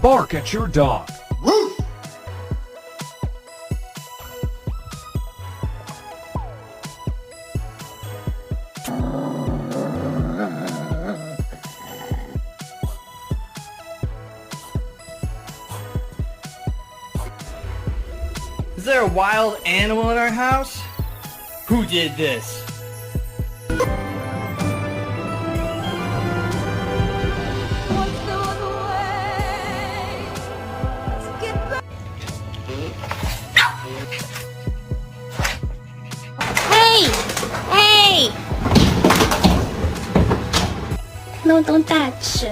bark at your dog. Woof! Is there a wild animal in our house? Who did this? Hey! Hey! No, don't touch.